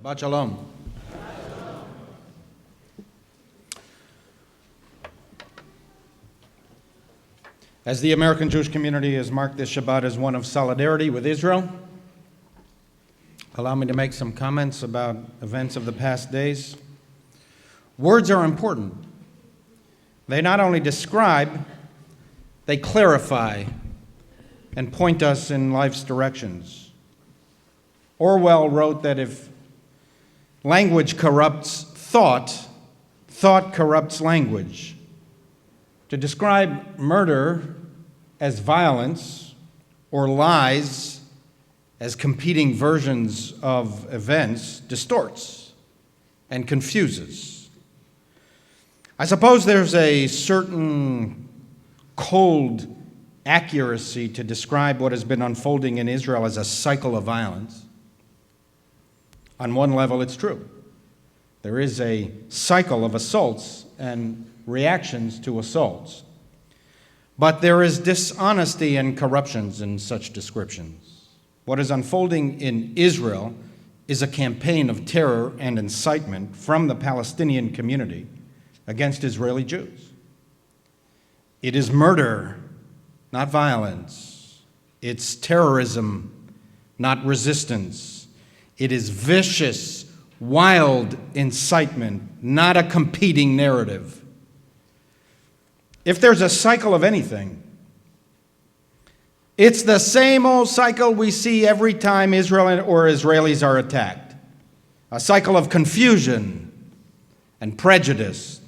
Shabbat Shalom. As the American Jewish community has marked this Shabbat as one of solidarity with Israel, allow me to make some comments about events of the past days. Words are important. They not only describe, they clarify and point us in life's directions. Orwell wrote that if language corrupts thought, thought corrupts language. To describe murder as violence or lies as competing versions of events distorts and confuses. I suppose there's a certain cold accuracy to describe what has been unfolding in Israel as a cycle of violence. On one level, it's true. There is a cycle of assaults and reactions to assaults. But there is dishonesty and corruptions in such descriptions. What is unfolding in Israel is a campaign of terror and incitement from the Palestinian community against Israeli Jews. It is murder, not violence. It's terrorism, not resistance. It is vicious, wild incitement, not a competing narrative. If there's a cycle of anything, it's the same old cycle we see every time Israel or Israelis are attacked. A cycle of confusion and prejudice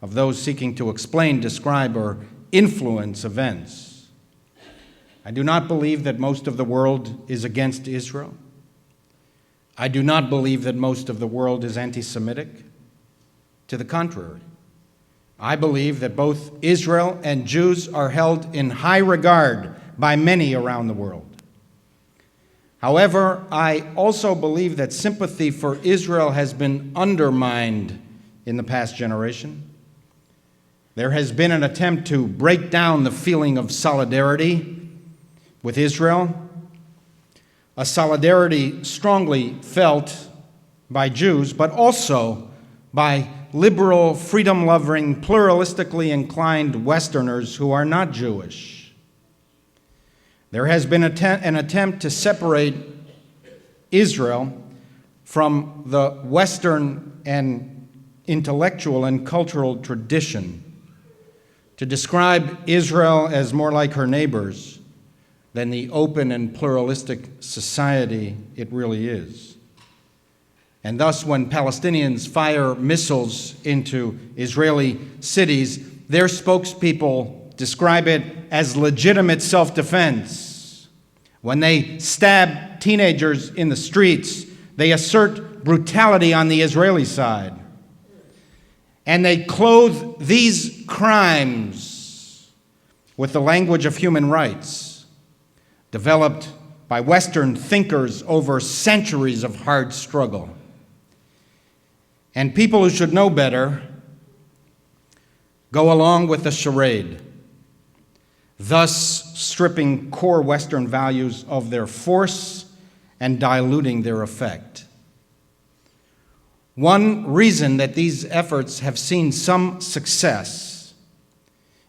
of those seeking to explain, describe, or influence events. I do not believe that most of the world is against Israel. I do not believe that most of the world is anti-Semitic. To the contrary, I believe that both Israel and Jews are held in high regard by many around the world. However, I also believe that sympathy for Israel has been undermined in the past generation. There has been an attempt to break down the feeling of solidarity with Israel, a solidarity strongly felt by Jews, but also by liberal, freedom-loving, pluralistically inclined Westerners who are not Jewish. There has been an attempt to separate Israel from the Western and intellectual and cultural tradition, to describe Israel as more like her neighbors than the open and pluralistic society it really is. And thus, when Palestinians fire missiles into Israeli cities, their spokespeople describe it as legitimate self-defense. When they stab teenagers in the streets, they assert brutality on the Israeli side. And they clothe these crimes with the language of human rights, developed by Western thinkers over centuries of hard struggle. And people who should know better go along with the charade, thus stripping core Western values of their force and diluting their effect. One reason that these efforts have seen some success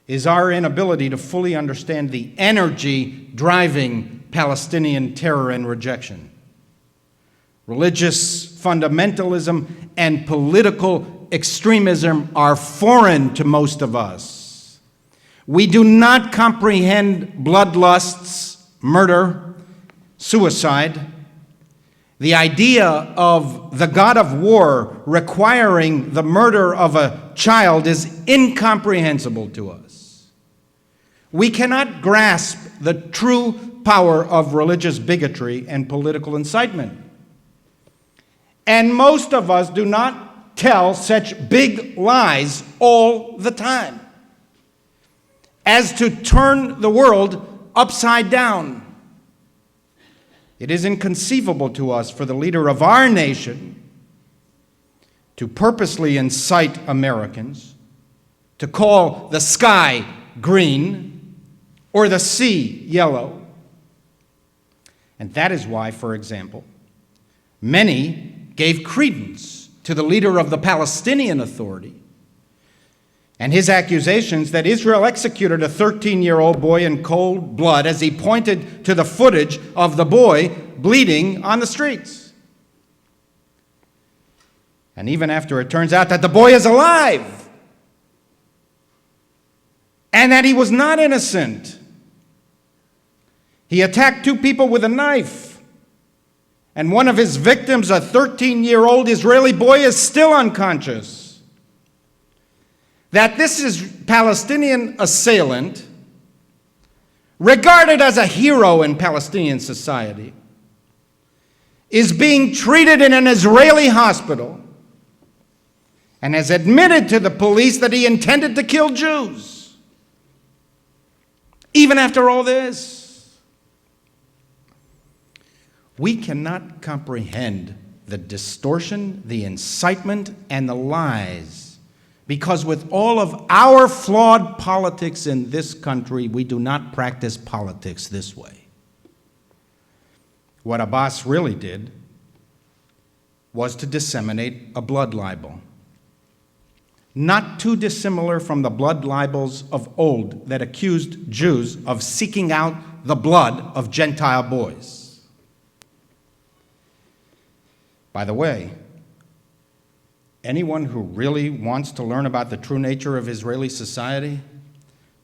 is our inability to fully understand the energy driving Palestinian terror and rejection. Religious fundamentalism and political extremism are foreign to most of us. We do not comprehend bloodlusts, murder, suicide. The idea of the God of war requiring the murder of a child is incomprehensible to us. We cannot grasp the true power of religious bigotry and political incitement. And most of us do not tell such big lies all the time as to turn the world upside down. It is inconceivable to us for the leader of our nation to purposely incite Americans to call the sky green or the sea yellow. And that is why, for example, many gave credence to the leader of the Palestinian Authority and his accusations that Israel executed a 13-year-old boy in cold blood as he pointed to the footage of the boy bleeding on the streets. And even after it turns out that the boy is alive and that he was not innocent, he attacked two people with a knife, and one of his victims, a 13-year-old Israeli boy, is still unconscious. That this is Palestinian assailant, regarded as a hero in Palestinian society, is being treated in an Israeli hospital and has admitted to the police that he intended to kill Jews. Even after all this, we cannot comprehend the distortion, the incitement, and the lies, because with all of our flawed politics in this country, we do not practice politics this way. What Abbas really did was to disseminate a blood libel, not too dissimilar from the blood libels of old that accused Jews of seeking out the blood of Gentile boys. By the way, anyone who really wants to learn about the true nature of Israeli society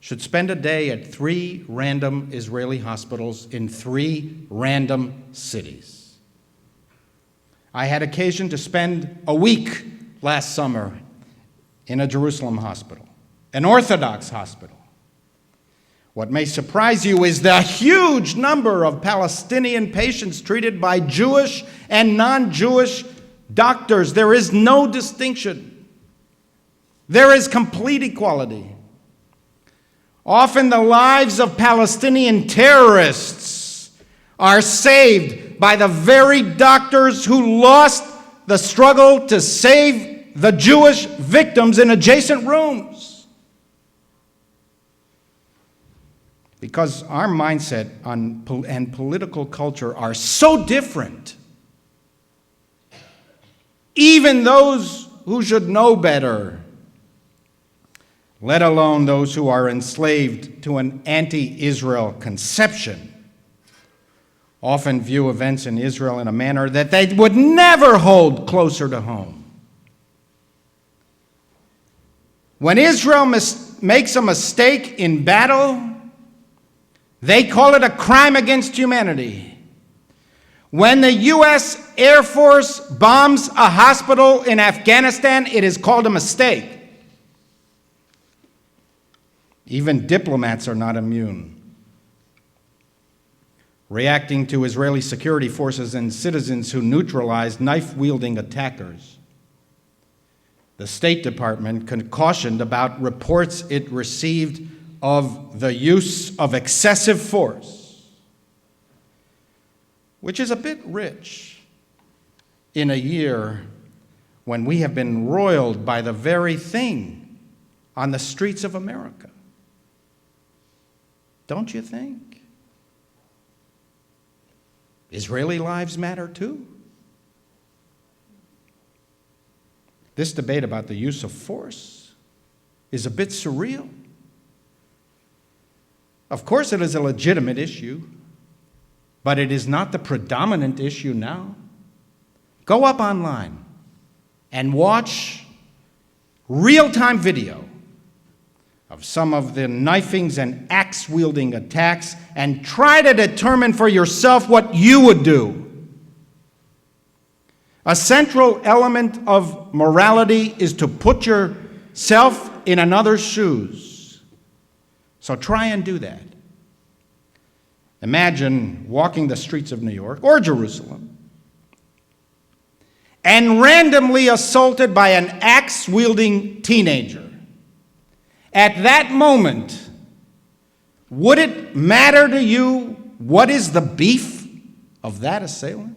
should spend a day at 3 random Israeli hospitals in 3 random cities. I had occasion to spend a week last summer in a Jerusalem hospital, an Orthodox hospital. What may surprise you is the huge number of Palestinian patients treated by Jewish and non-Jewish doctors. There is no distinction. There is complete equality. Often the lives of Palestinian terrorists are saved by the very doctors who lost the struggle to save the Jewish victims in adjacent rooms. Because our mindset and political culture are so different. Even those who should know better, let alone those who are enslaved to an anti-Israel conception, often view events in Israel in a manner that they would never hold closer to home. When Israel makes a mistake in battle, they call it a crime against humanity. When the U.S. Air Force bombs a hospital in Afghanistan, it is called a mistake. Even diplomats are not immune. Reacting to Israeli security forces and citizens who neutralized knife-wielding attackers, the State Department cautioned about reports it received of the use of excessive force, which is a bit rich in a year when we have been roiled by the very thing on the streets of America. Don't you think? Israeli lives matter too. This debate about the use of force is a bit surreal. Of course, it is a legitimate issue, but it is not the predominant issue now. Go up online and watch real-time video of some of the knifings and axe-wielding attacks and try to determine for yourself what you would do. A central element of morality is to put yourself in another's shoes. So try and do that. Imagine walking the streets of New York or Jerusalem and randomly assaulted by an axe-wielding teenager. At that moment, would it matter to you what is the beef of that assailant?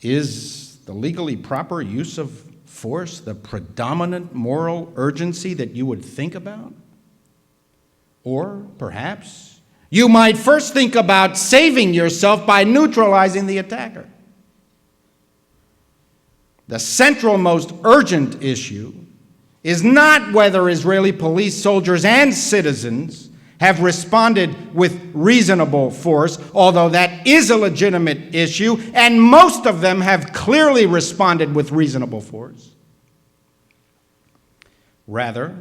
Is the legally proper use of force the predominant moral urgency that you would think about? Or perhaps you might first think about saving yourself by neutralizing the attacker. The central, most urgent issue is not whether Israeli police, soldiers, and citizens have responded with reasonable force, although that is a legitimate issue, and most of them have clearly responded with reasonable force. Rather,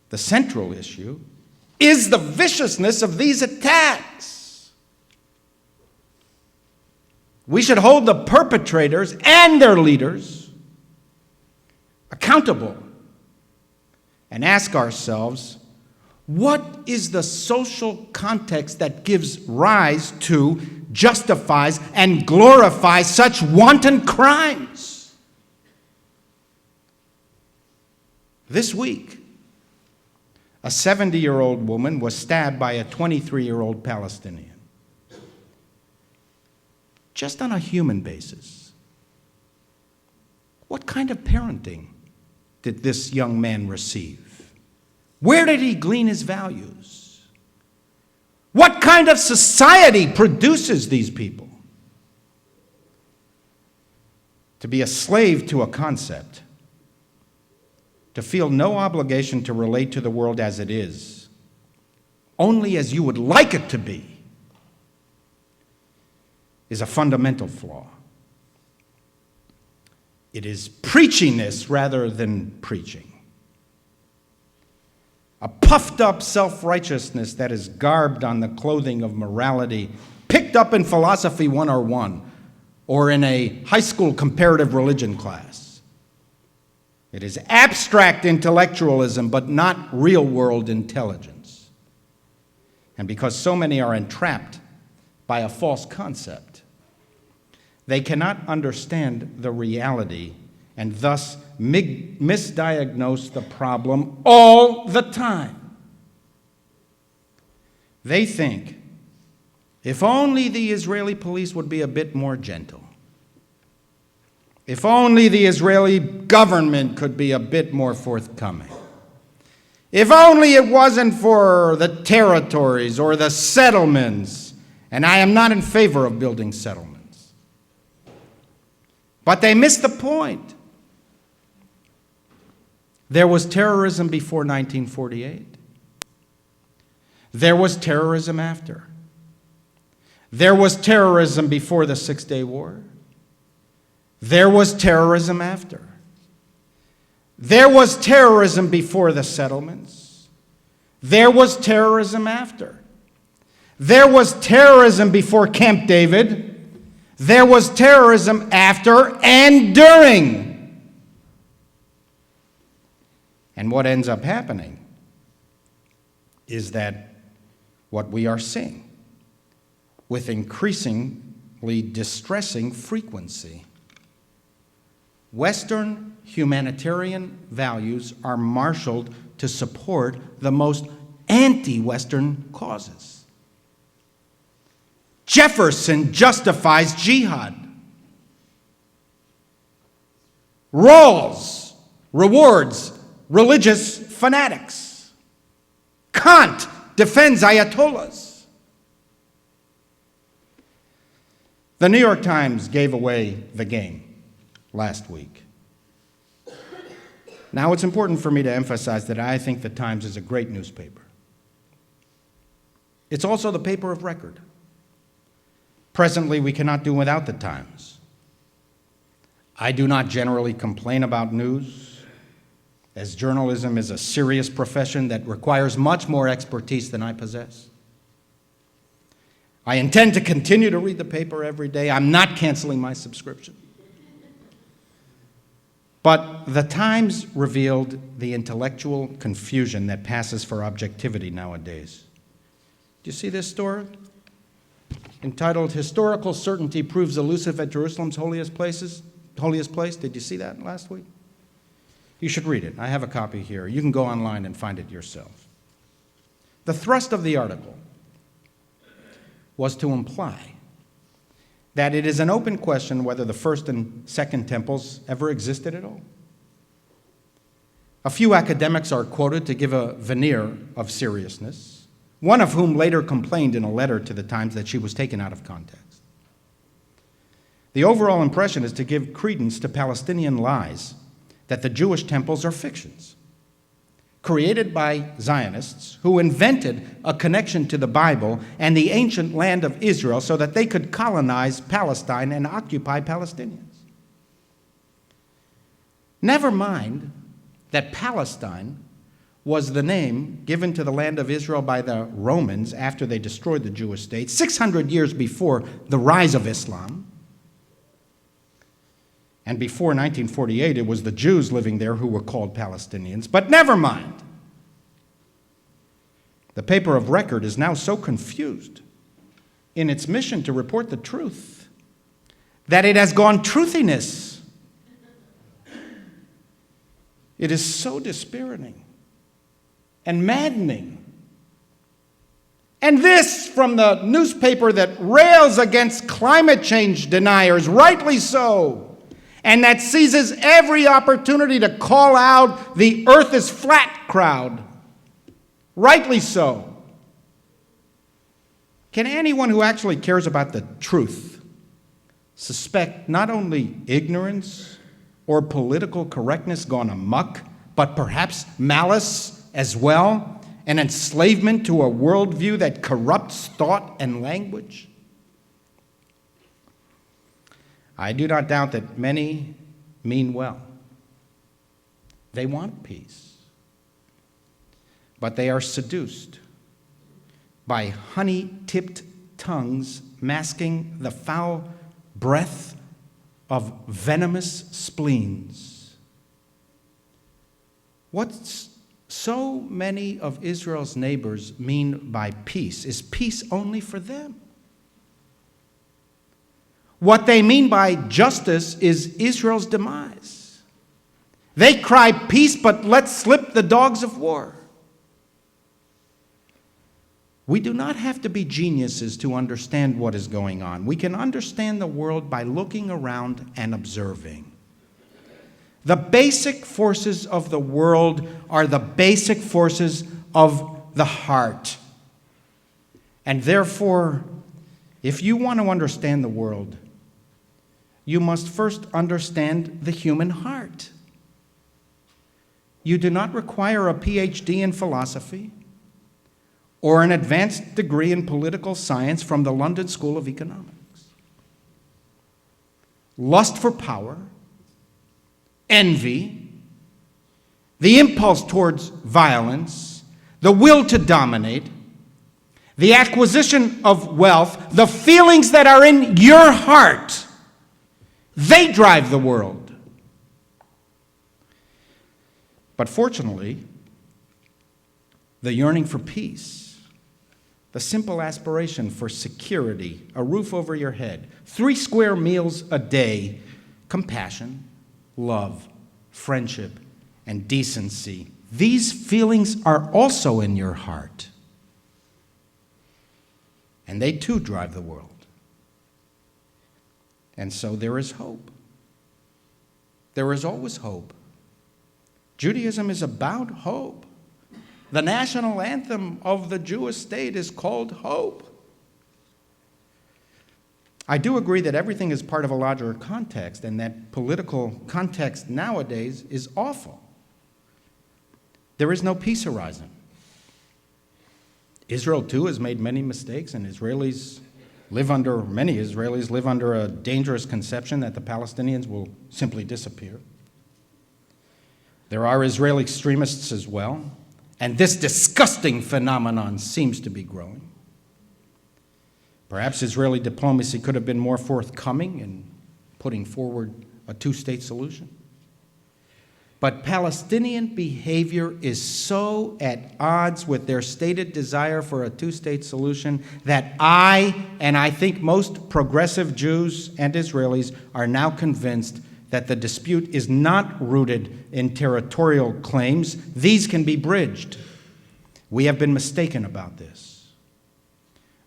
the central issue is the viciousness of these attacks. We should hold the perpetrators and their leaders accountable and ask ourselves, what is the social context that gives rise to, justifies, and glorifies such wanton crimes? This week, a 70-year-old woman was stabbed by a 23-year-old Palestinian. Just on a human basis, what kind of parenting did this young man receive? Where did he glean his values? What kind of society produces these people? To be a slave to a concept, to feel no obligation to relate to the world as it is, only as you would like it to be, is a fundamental flaw. It is preachiness rather than preaching. A puffed-up self-righteousness that is garbed on the clothing of morality, picked up in Philosophy 101 or in a high school comparative religion class. It is abstract intellectualism, but not real-world intelligence. And because so many are entrapped by a false concept, they cannot understand the reality and thus misdiagnose the problem all the time. They think, if only the Israeli police would be a bit more gentle, if only the Israeli government could be a bit more forthcoming, if only it wasn't for the territories or the settlements, and I am not in favor of building settlements. But they miss the point. There was terrorism before 1948. There was terrorism after. There was terrorism before the Six-Day War. There was terrorism after. There was terrorism before the settlements. There was terrorism after. There was terrorism before Camp David. There was terrorism after and during. And what ends up happening is that what we are seeing with increasingly distressing frequency, Western humanitarian values are marshaled to support the most anti-Western causes. Jefferson justifies jihad. Rawls rewards religious fanatics. Kant defends ayatollahs. The New York Times gave away the game last week. Now, it's important for me to emphasize that I think the Times is a great newspaper. It's also the paper of record. Presently, we cannot do without the Times. I do not generally complain about news, as journalism is a serious profession that requires much more expertise than I possess. I intend to continue to read the paper every day. I'm not canceling my subscription. But the Times revealed the intellectual confusion that passes for objectivity nowadays. Do you see this story? Entitled, "Historical Certainty Proves Elusive at Jerusalem's Holiest Place." Did you see that last week? You should read it. I have a copy here. You can go online and find it yourself. The thrust of the article was to imply that it is an open question whether the first and second temples ever existed at all. A few academics are quoted to give a veneer of seriousness, one of whom later complained in a letter to the Times that she was taken out of context. The overall impression is to give credence to Palestinian lies that the Jewish temples are fictions, created by Zionists who invented a connection to the Bible and the ancient land of Israel so that they could colonize Palestine and occupy Palestinians. Never mind that Palestine was the name given to the land of Israel by the Romans after they destroyed the Jewish state, 600 years before the rise of Islam. And before 1948, it was the Jews living there who were called Palestinians. But never mind. The paper of record is now so confused in its mission to report the truth that it has gone truthiness. It is so dispiriting and maddening. And this from the newspaper that rails against climate change deniers, rightly so, and that seizes every opportunity to call out the earth is flat crowd, rightly so. Can anyone who actually cares about the truth suspect not only ignorance or political correctness gone amok, but perhaps malice as well, and enslavement to a worldview that corrupts thought and language? I do not doubt that many mean well. They want peace. But they are seduced by honey-tipped tongues masking the foul breath of venomous spleens. What so many of Israel's neighbors mean by peace is peace only for them. What they mean by justice is Israel's demise. They cry peace, but let slip the dogs of war. We do not have to be geniuses to understand what is going on. We can understand the world by looking around and observing. The basic forces of the world are the basic forces of the heart. And therefore, if you want to understand the world, you must first understand the human heart. You do not require a PhD in philosophy or an advanced degree in political science from the London School of Economics. Lust for power, envy, the impulse towards violence, the will to dominate, the acquisition of wealth, the feelings that are in your heart, they drive the world. But fortunately, the yearning for peace, the simple aspiration for security, a roof over your head, 3 square meals a day, compassion, love, friendship, and decency, these feelings are also in your heart. And they too drive the world. And so there is hope. There is always hope. Judaism is about hope. The national anthem of the Jewish state is called hope. I do agree that everything is part of a larger context, and that political context nowadays is awful. There is no peace horizon. Israel, too, has made many mistakes, and many Israelis live under a dangerous conception that the Palestinians will simply disappear. There are Israeli extremists as well, and this disgusting phenomenon seems to be growing. Perhaps Israeli diplomacy could have been more forthcoming in putting forward a 2-state solution. But Palestinian behavior is so at odds with their stated desire for a 2-state solution that I think most progressive Jews and Israelis are now convinced that the dispute is not rooted in territorial claims. These can be bridged. We have been mistaken about this.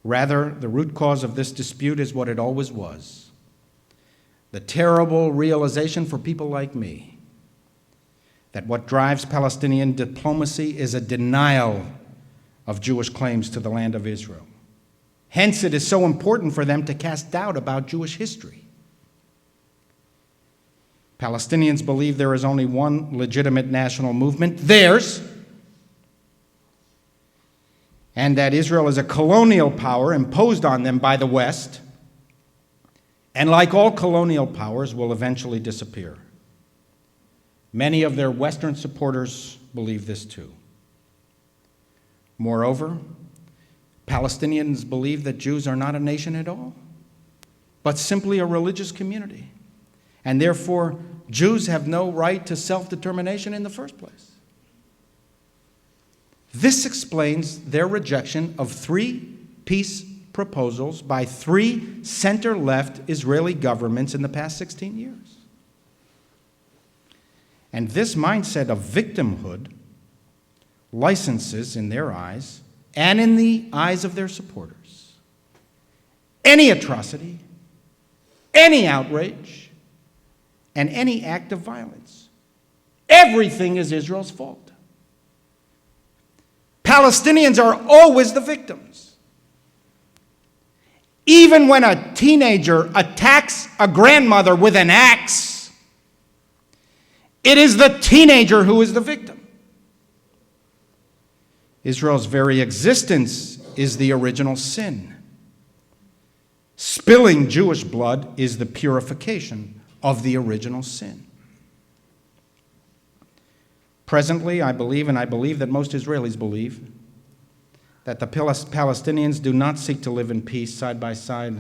Rather, the root cause of this dispute is what it always was: the terrible realization for people like me that what drives Palestinian diplomacy is a denial of Jewish claims to the land of Israel. Hence, it is so important for them to cast doubt about Jewish history. Palestinians believe there is only one legitimate national movement, theirs, and that Israel is a colonial power imposed on them by the West, and like all colonial powers, will eventually disappear. Many of their Western supporters believe this too. Moreover, Palestinians believe that Jews are not a nation at all, but simply a religious community, and therefore Jews have no right to self-determination in the first place. This explains their rejection of 3 peace proposals by 3 center-left Israeli governments in the past 16 years. And this mindset of victimhood licenses, in their eyes, and in the eyes of their supporters, any atrocity, any outrage, and any act of violence. Everything is Israel's fault. Palestinians are always the victims. Even when a teenager attacks a grandmother with an axe, it is the teenager who is the victim. Israel's very existence is the original sin. Spilling Jewish blood is the purification of the original sin. Presently, I believe, and I believe that most Israelis believe, that the Palestinians do not seek to live in peace side by side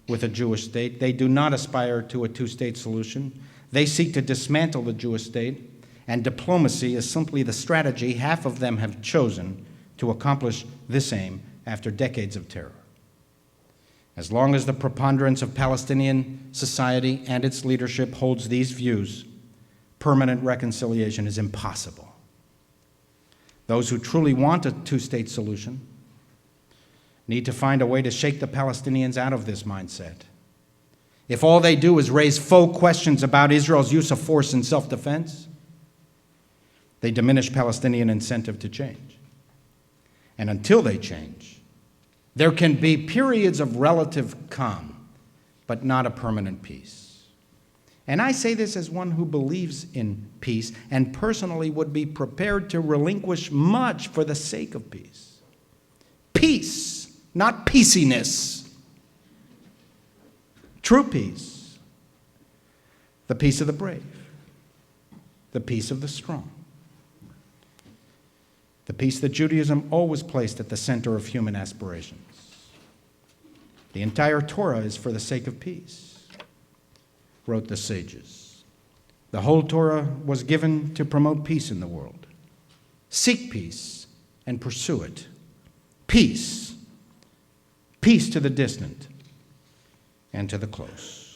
with a Jewish state. They do not aspire to a 2-state solution. They seek to dismantle the Jewish state, and diplomacy is simply the strategy half of them have chosen to accomplish this aim after decades of terror. As long as the preponderance of Palestinian society and its leadership holds these views, permanent reconciliation is impossible. Those who truly want a 2-state solution need to find a way to shake the Palestinians out of this mindset. If all they do is raise faux questions about Israel's use of force in self-defense, they diminish Palestinian incentive to change. And until they change, there can be periods of relative calm, but not a permanent peace. And I say this as one who believes in peace and personally would be prepared to relinquish much for the sake of peace. Peace, not peaciness. True peace. The peace of the brave. The peace of the strong. The peace that Judaism always placed at the center of human aspirations. The entire Torah is for the sake of peace, wrote the sages. The whole Torah was given to promote peace in the world. Seek peace and pursue it. Peace. Peace to the distant and to the close.